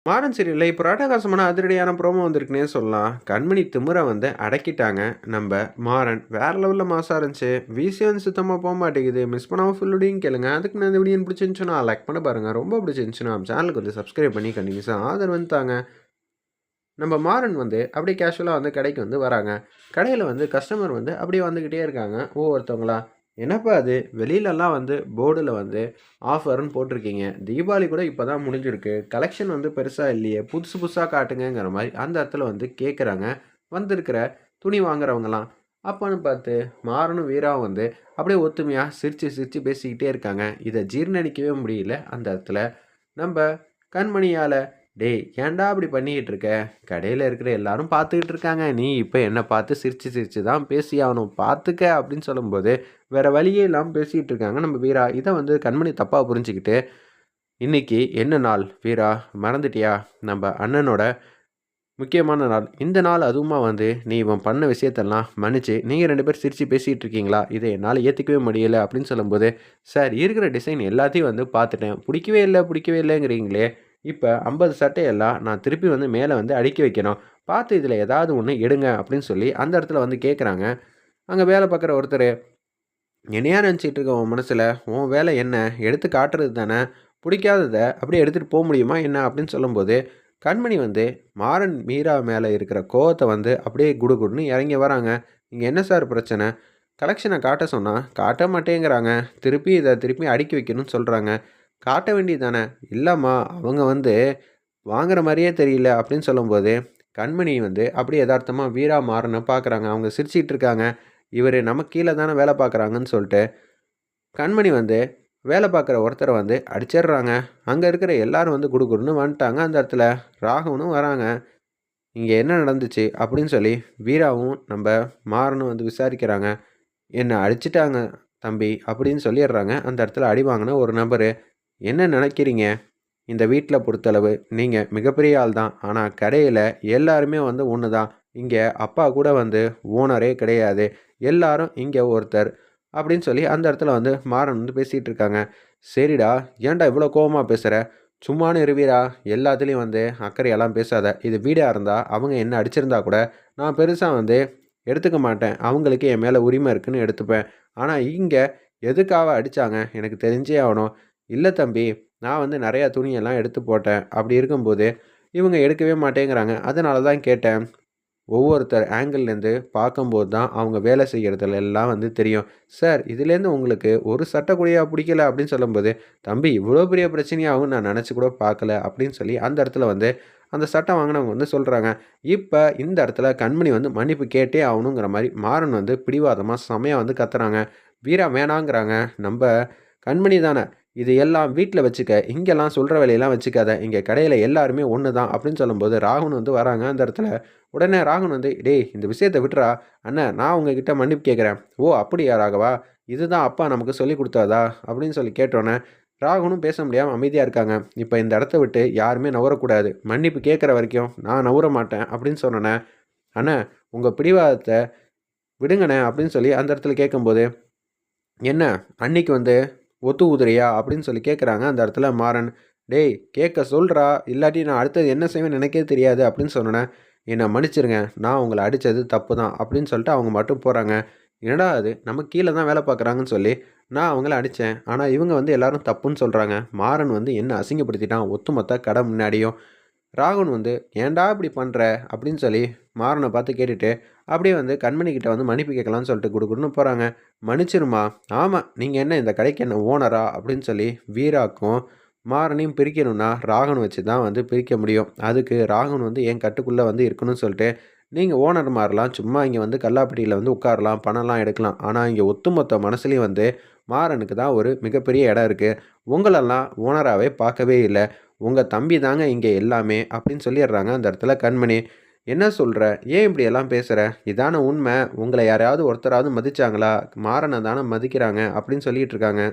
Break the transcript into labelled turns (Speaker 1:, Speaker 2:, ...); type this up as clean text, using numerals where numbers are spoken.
Speaker 1: மாறன் சீரியல்ல இப்போ ராட்டகாசமான அதிரடியான ப்ரோமோ வந்திருக்குன்னே சொல்லலாம். கண்மணி திமிர வந்து அடக்கிட்டாங்க. நம்ப மாறன் வேற லெவல்ல மாஸா இருந்துச்சு. விசி வந்து சுத்தமா போமாட்டேங்குது. மிஸ் பண்ணாம ஃபுல்லோடையும் கேளுங்க. அதுக்கு நான் இந்த வீடியோ பிடிச்சிருந்துச்சுன்னா லைக் பண்ண பாருங்க. ரொம்ப பிடிச்சிருந்துச்சுன்னா நம்ம சேனலுக்கு வந்து சப்ஸ்கிரைப் பண்ணி கண்டினியூஸா ஆதரவு வந்து தாங்க. நம்ம மாறன் வந்து அப்படியே கேஷுவலா வந்து கடைக்கு வந்து வராங்க. கடையில வந்து கஸ்டமர் வந்து அப்படியே வந்துகிட்டே இருக்காங்க. ஒவ்வொருத்தவங்களா. என்னப்பா அது வெளியிலலாம் வந்து போர்டுல வந்து ஆஃபர்ன்னு போட்டிருக்கீங்க. தீபாவளி கூட இப்ப தான் முடிஞ்சிருக்கு. கலெக்ஷன் வந்து பெருசா இல்லையே. புதுசு புதுசா காட்டுங்கங்கிற மாரி அந்த இடத்துல வந்து கேட்குறாங்க. வந்திருக்கிற துணி வாங்குறவங்கலாம். அப்பன்னு பார்த்து மாறனும், வீராவும் வந்து அப்படியே ஒத்துமையா சிரிச்சு சிரிச்சு பேசிக்கிட்டே இருக்காங்க. இத ஜீர்ணிக்கவே முடியல அந்த இடத்துல. நம்ப கண்மணியால, "டேய் ஏன்டா அப்படி பண்ணிக்கிட்டு இருக்க? கடையில இருக்கிற எல்லாரும் பார்த்துக்கிட்டு இருக்காங்க. நீ இப்ப என்ன பார்த்து சிரிச்சு சிரிச்சு தான் பேசியாகணும். பார்த்துக்க" அப்படின்னு சொல்லும்போது, வேற வழியே இல்லாம பேசிட்டு இருக்காங்க நம்ம வீரா. இத வந்து கண்மணி தப்பா புரிஞ்சுக்கிட்டு, "இன்னைக்கு என்ன நாள் வீரா? மறந்துட்டியா? நம்ப அண்ணனோட முக்கியமான நாள். இந்த நாள் அதுவுமா வந்து நீ இவன் பண்ண விஷயத்தெல்லாம் மன்னிச்சு, நீங்க 2 பேரும் சிரிச்சு பேசிட்டு இருக்கீங்களா? இத என்னால ஏத்துக்கவே முடியல" அப்படின்னு சொல்லும்போது, "சார் இருக்கிற டிசைன் எல்லாத்தையும் வந்து பார்த்துட்டேன். புடிக்கவே இல்ல, புடிக்கவே இல்லங்கிறீங்களே. இப்ப 50 சட்டையெல்லாம் நான் திருப்பி வந்து மேல வந்து அடுக்கி வைக்கணும். பார்த்து இதுல ஏதாவது ஒண்ணு எடுங்க" அப்படின்னு சொல்லி அந்த இடத்துல வந்து கேட்குறாங்க. அங்க வேலை பார்க்குற ஒருத்தரு, "என்னையா நினச்சுட்டு இருக்க உன் மனசுல? உன் வேலை என்ன? எடுத்து காட்டுறது தானே. புடிக்காதத அப்படியே எடுத்துட்டு முடியுமா என்ன?" அப்படின்னு சொல்லும்போது, கண்மணி வந்து மாறன், மீரா மேல இருக்கிற கோவத்த வந்து அப்படியே குடுகுடுன்னு இறங்கி வராங்க. "இங்க என்ன சார் பிரச்சனை? கலெக்ஷன காட்ட சொன்னா, காட்ட மாட்டேங்கிறாங்க. திருப்பி அடுக்கி வைக்கணும்னு சொல்றாங்க. காட்ட வேண்டியது தானே." "இல்லம்மா, அவங்க வந்து வாங்குற மாரியே தெரியல" அப்படின்னு சொல்லும்போது, கண்மணி வந்து அப்படியே எதார்த்தமா வீரா, மாறன பார்க்குறாங்க. அவங்க சிரிச்சுட்டு இருக்காங்க. இவரு நமக்கு கீழ தானே வேலை பார்க்குறாங்கன்னு சொல்ட்டு, கண்மணி வந்து வேலை பார்க்குற ஒருத்தர வந்து அடிச்சிடுறாங்க. அங்க இருக்கிற எல்லாரும் வந்து குடுகுடுன்னு வந்துட்டாங்க அந்த இடத்துல. ராகவனும் வராங்க. "இங்க என்ன நடந்துச்சு?" அப்படின்னு சொல்லி வீராவும், நம்ப மாறனும் வந்து விசாரிக்கிறாங்க. "என்ன அடிச்சுட்டாங்க தம்பி" அப்படின்னு சொல்லிடுறாங்க. அந்த இடத்துல அடி வாங்குன ஒரு நபரு. "என்ன நினைக்கிறீங்க? இந்த வீட்ல பொறுத்தளவு நீங்க மிகப்பெரிய ஆள் தான். ஆனா கடையில எல்லாருமே வந்து ஒண்ணு தான். இங்க அப்பா கூட வந்து ஓனரே கிடையாது. எல்லாரும் இங்க ஒருத்தர்." அப்படின்னு சொல்லி அந்த இடத்துல வந்து மாறன் வந்து பேசிட்டு இருக்காங்க. "சரிடா, ஏன்டா இவ்வளோ கோவமா பேசுற? சும்மானு இரு வீரா. எல்லாத்துலயும் வந்து அக்கறையாலாம் பேசாத. இது வீடா இருந்தா அவங்க என்ன அடிச்சிருந்தா கூட நான் பெருசா வந்து எடுத்துக்க மாட்டேன். அவங்களுக்கு என் மேல உரிமை இருக்குன்னு எடுத்துப்பேன். ஆனா இங்க எதுக்காக அடிச்சாங்க? எனக்கு தெரிஞ்சே ஆகணும்." "இல்ல தம்பி, நான் வந்து நெறையா துணியெல்லாம் எடுத்து போட்டேன். அப்படி இருக்கும்போது, இவங்க எடுக்கவே மாட்டேங்கிறாங்க. அதனால தான் கேட்டேன். ஒவ்வொருத்தர் ஆங்கிள்லேருந்து பார்க்கும்போது தான் அவங்க வேலை செய்யறதுல எல்லாம் வந்து தெரியும். சார், இதுலேருந்து உங்களுக்கு ஒரு சட்டை கூடயா புடிக்கல?" அப்படின்னு சொல்லும்போது, "தம்பி, இவ்வளோ பெரிய பிரச்சனையாகும்னு நான் நெனச்சு கூட பார்க்கல" அப்படின்னு சொல்லி அந்த இடத்துல வந்து அந்த சட்டை வாங்குனவங்க வந்து சொல்றாங்க. இப்ப இந்த இடத்துல கண்மணி வந்து மன்னிப்பு கேட்டே ஆகணுங்கிற மாரி மாறன் வந்து பிடிவாதமா செமையா வந்து கத்துறாங்க. வீரா வேணாங்கிறாங்க. "நம்ப கண்மணி தான. இது எல்லாம் வீட்ல வச்சுக்க. இங்கெல்லாம் சொல்ற வேலையெல்லாம் வச்சுக்காத. இங்க கடையில எல்லாருமே ஒண்ணு தான்" அப்படின்னு சொல்லும்போது ராகுன் வந்து வராங்க அந்த இடத்துல. உடனே ராகுன் வந்து, "டேய் இந்த விஷயத்த விட்றா. அண்ணன் நான் உங்ககிட்ட மன்னிப்பு கேட்கிறேன்." "ஓ! அப்படியா ராகவா? இதுதான் அப்பா நமக்கு சொல்லிக் குடுத்தாதா?" அப்படின்னு சொல்லி கேட்டோனே, ராகுனும் பேச முடியாம அமைதியா இருக்காங்க. "இப்ப இந்த இடத்த விட்டு யாருமே நவுரக்கூடாது. மன்னிப்பு கேட்கிற வரைக்கும் நான் நவுர மாட்டேன்." அப்படின்னு சொன்னோனே, "அண்ணன் உங்க பிடிவாதத்த விடுங்கண்ணே" அப்படின்னு சொல்லி அந்த இடத்துல கேட்கும்போது, "என்ன அன்னைக்கு வந்து ஒத்து ஊதுறியா?" அப்படின்னு சொல்லி கேட்குறாங்க அந்த இடத்துல மாறன். "டேய் கேட்க சொல்றா, இல்லாட்டி நான் அடுத்தது என்ன செய்வேன்னு எனக்கே தெரியாது" அப்படின்னு சொன்னோனே, "என்ன மன்னிச்சிருங்க. நான் உங்கள அடிச்சது தப்பு தான்" அப்படின்னு சொல்லிட்டு அவங்க மட்டும் போறாங்க. என்னடா இது! நம்ம கீழ தான் வேலை பார்க்குறாங்கன்னு சொல்லி, நான் அவங்கள அடிச்சேன். ஆனா இவங்க வந்து எல்லாரும் தப்புன்னு சொல்றாங்க. மாறன் வந்து என்ன அசிங்கப்படுத்திட்டான் ஒட்டுமொத்த கடை முன்னாடியும். ராகுன் வந்து, "ஏன்டா இப்படி பண்ற?" அப்படின்னு சொல்லி மாறன பார்த்து கேட்டுட்டு, அப்படியே வந்து கண்மணி கிட்ட வந்து மன்னிப்பு கேட்கலான்னு சொல்லிட்டு குடுகுடுன்னு போறாங்க. "மன்னிச்சிருமா. ஆமா, நீங்க என்ன இந்த கடைக்கு என்ன ஓனரா?" அப்படின்னு சொல்லி வீராக்கும், மாறனையும் பிரிக்கணும்னா ராகுன வச்சு தான் வந்து பிரிக்க முடியும். அதுக்கு ராகுன் வந்து என் கட்டுக்குள்ள வந்து இருக்கணும்னு சொல்லிட்டு, நீங்க ஓனர் மாறலாம். சும்மா இங்க வந்து கல்லாப்பெட்டியில வந்து உட்காரலாம், பணம்லாம் எடுக்கலாம். ஆனா இங்க ஒட்டுமொத்த மனசுலயும் வந்து மாறனுக்கு தான் ஒரு மிகப்பெரிய இடம் இருக்கு. உங்களெல்லாம் ஓனராவே பார்க்கவே இல்ல. உங்க தம்பி தாங்க இங்க எல்லாமே" அப்படின்னு சொல்லிடுறாங்க அந்த இடத்துல கண்மணி. "என்ன சொல்ற? ஏன் இப்படியெல்லாம் பேசுற? இதான உண்மை. உங்கள யாரையாவது ஒருத்தராவது மதிச்சாங்களா? மாறன தான மதிக்கிறாங்க" அப்படின்னு சொல்லிட்டு இருக்காங்க.